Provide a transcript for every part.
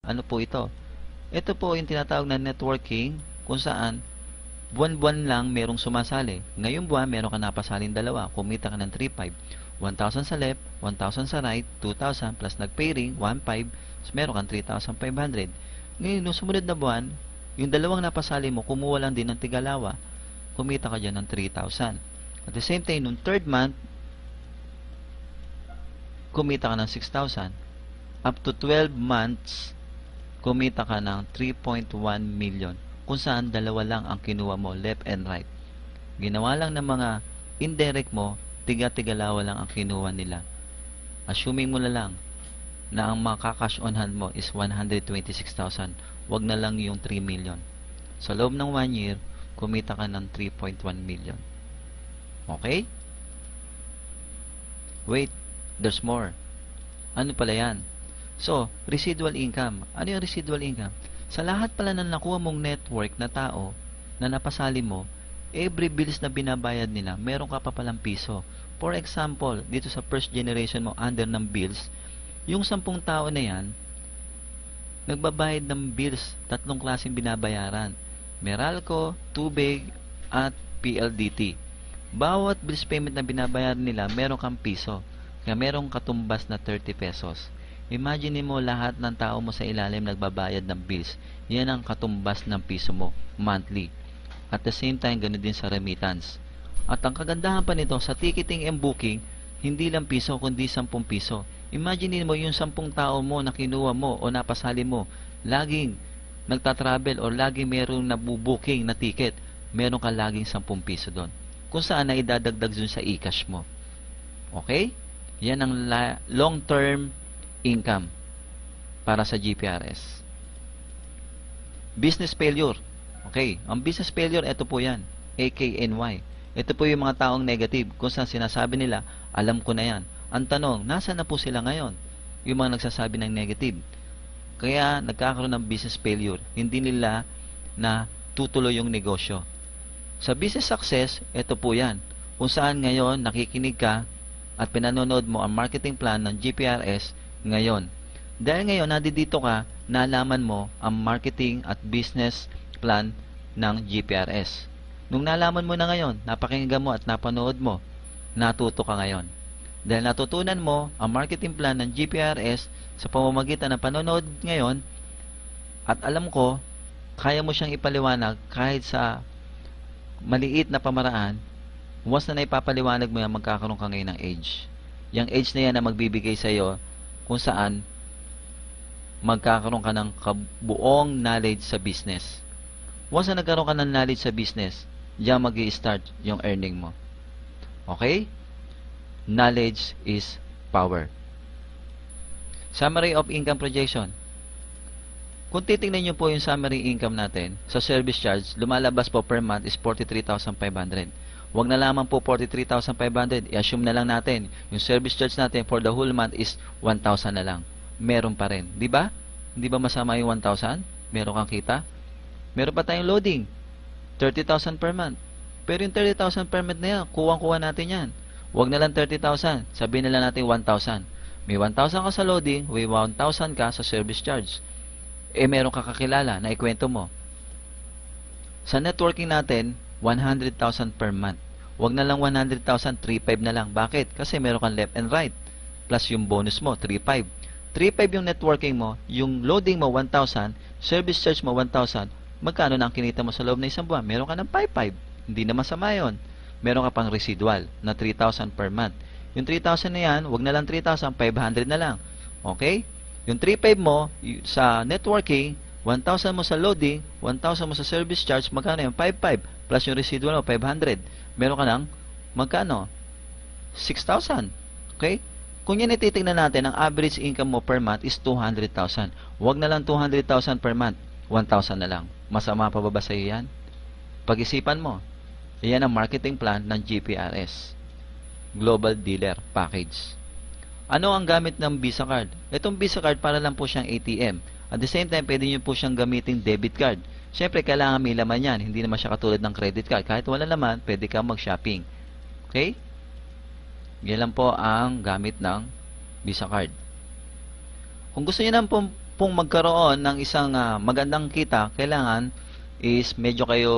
Ano po ito? Ito po yung tinatawag na networking kung saan buwan-buwan lang merong sumasali. Ngayong buwan, meron ka napasalin dalawa. Kumita ka ng 3,500. 1,000 sa left, 1,000 sa right, 2,000 plus nag-pairing, 1,500. So, meron kang 3,500. Ngayon, nung sumunod na buwan, yung dalawang napasali mo, kumuha lang din ng tigalawa. Kumita ka dyan ng 3,000. At the same time, nung third month, kumita ka ng 6,000. Up to 12 months, kumita ka ng 3.1 million. Kung saan dalawa lang ang kinuha mo, left and right. Ginawa lang ng mga indirect mo, tiga-tigalawa lang ang kinuha nila. Assuming mo na lang na ang makakash on hand mo is 126,000. Wag na lang yung 3 million. Sa loob ng 1 year, kumita ka ng 3.1 million. Okay? Wait, there's more. Ano pala yan? So, residual income. Ano yung residual income? Sa lahat pala ng nakuha mong network na tao na napasali mo, every bills na binabayad nila, meron ka pa palang piso. For example, dito sa first generation mo under ng bills, yung 10 tao na yan, nagbabayad ng bills, 3 klaseng binabayaran. Meralco, Tubig, at PLDT. Bawat bills payment na binabayaran nila, meron kang piso. Kaya merong katumbas na 30 pesos. Imagine mo lahat ng tao mo sa ilalim nagbabayad ng bills. Yan ang katumbas ng piso mo monthly. At the same time, ganoon din sa remittance. At ang kagandahan pa nito, sa ticketing and booking, hindi lang piso kundi 10 piso. Imagine mo yung 10 tao mo na kinuha mo o napasali mo, laging nagtatravel o laging merong nabubuking na ticket, meron ka laging 10 piso doon. Kung saan na idadagdag dun sa e-cash mo. Okay? Yan ang long-term income para sa GPRS. Business failure. Okay, ang business failure, ito po yan. AKNY. Ito po yung mga taong negative. Kung saan sinasabi nila, alam ko na yan. Ang tanong, nasa na po sila ngayon? Yung mga nagsasabi ng negative. Kaya nagkakaroon ng business failure. Hindi nila na tutuloy yung negosyo. Sa business success, ito po yan. Kung saan ngayon nakikinig ka at pinanonood mo ang marketing plan ng GPRS ngayon. Dahil ngayon, nandito ka, nalaman mo ang marketing at business plan ng GPRS. Nung nalaman mo na ngayon, napakinggan mo at napanood mo, natuto ka ngayon. Dahil natutunan mo ang marketing plan ng GPRS sa pamamagitan ng panonood ngayon, at alam ko, kaya mo siyang ipaliwanag kahit sa maliit na pamaraan. Once na naipapaliwanag mo yan, magkakaroon ka ngayon ng age. Yung age na yan na magbibigay sa iyo kung saan magkakaroon ka ng buong knowledge sa business. Once na nagkaroon ka ng knowledge sa business, diyan mag-i-start yung earning mo. Okay? Knowledge is power. Summary of income projection. Kung titingnan nyo po yung summary income natin, sa service charge, lumalabas po per month is 43,500. Huwag na lamang po 43,500. I-assume na lang natin, yung service charge natin for the whole month is 1,000 na lang. Meron pa rin. Di ba? Hindi ba masama yung 1,000? Meron kang kita? Meron pa tayong loading. 30,000 per month. Pero yung 30,000 per month na yan, kuwang-kuha natin yan. Huwag na lang 30,000. Sabihin na lang natin 1,000. May 1,000 ka sa loading, may 1,000 ka sa service charge. Meron ka kakilala na ikwento mo. Sa networking natin, 100,000 per month. Huwag na lang 100,000, 3,500 na lang. Bakit? Kasi meron kang left and right. Plus yung bonus mo, 3,500. 3,500 yung networking mo, yung loading mo, 1,000, service charge mo, 1,000. Magkano na ang kinita mo sa loob na isang buwan? Meron ka ng 5,500. Hindi na masama yun. Meron ka pang residual na 3,000 per month. Yung 3,000 na yan, huwag na lang 3,500 na lang. Okay? Yung 3,500 mo sa networking, 1,000 mo sa loading, 1,000 mo sa service charge, magkano yung 5,500 plus yung residual mo, 500. Meron ka ng magkano? 6,000. Okay? Kung yan ititignan natin, ang average income mo per month is 200,000. Huwag na lang 200,000 per month, 1,000 na lang. Masama pa ba sa iyo yan? Pag-isipan mo. Yan ang marketing plan ng GPRS. Global Dealer Package. Ano ang gamit ng Visa Card? Itong Visa Card para lang po siyang ATM. At the same time, pwede nyo po siyang gamitin debit card. Siyempre, kailangan may laman yan. Hindi naman siya katulad ng credit card. Kahit wala laman, pwede ka mag-shopping. Okay? Yan lang po ang gamit ng Visa Card. Kung gusto niyo naman po pong magkaroon ng isang magandang kita, kailangan is medyo kayo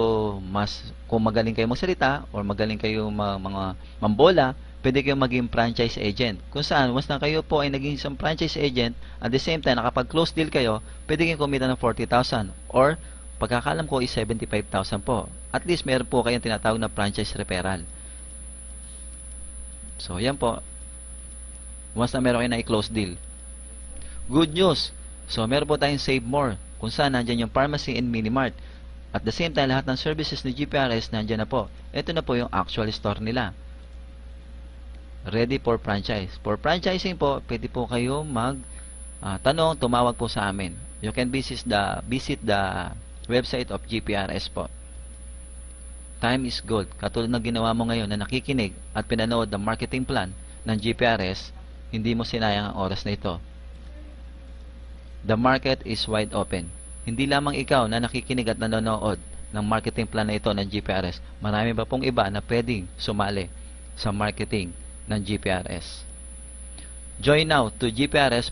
kung magaling kayo magsalita or magaling kayo mga mambola, pwede kayong maging franchise agent. Kung saan, once na kayo po ay naging isang franchise agent, at the same time, nakapag-close deal kayo, pwede kayong kumita ng 40,000 or pagkakalam ko is 75,000 po. At least meron po kayong tinatawag na franchise referral. So, yan po. Once na meron kayo na i-close deal. Good news. So, meron po tayong Save More, kung saan nandyan yung pharmacy and minimart. At the same time, lahat ng services ni GPRS nandyan na po. Ito na po yung actual store nila. Ready for franchise. For franchising po, pwede po kayo tanong, tumawag po sa amin. You can visit the website of GPRS po. Time is gold. Katulad ng ginawa mo ngayon na nakikinig at pinanood ang marketing plan ng GPRS, hindi mo sinayang ang oras na ito. The market is wide open. Hindi lamang ikaw na nakikinig at nanonood ng marketing plan na ito ng GPRS. Marami pa pong iba na pwedeng sumali sa marketing ng GPRS. Join now to GPRS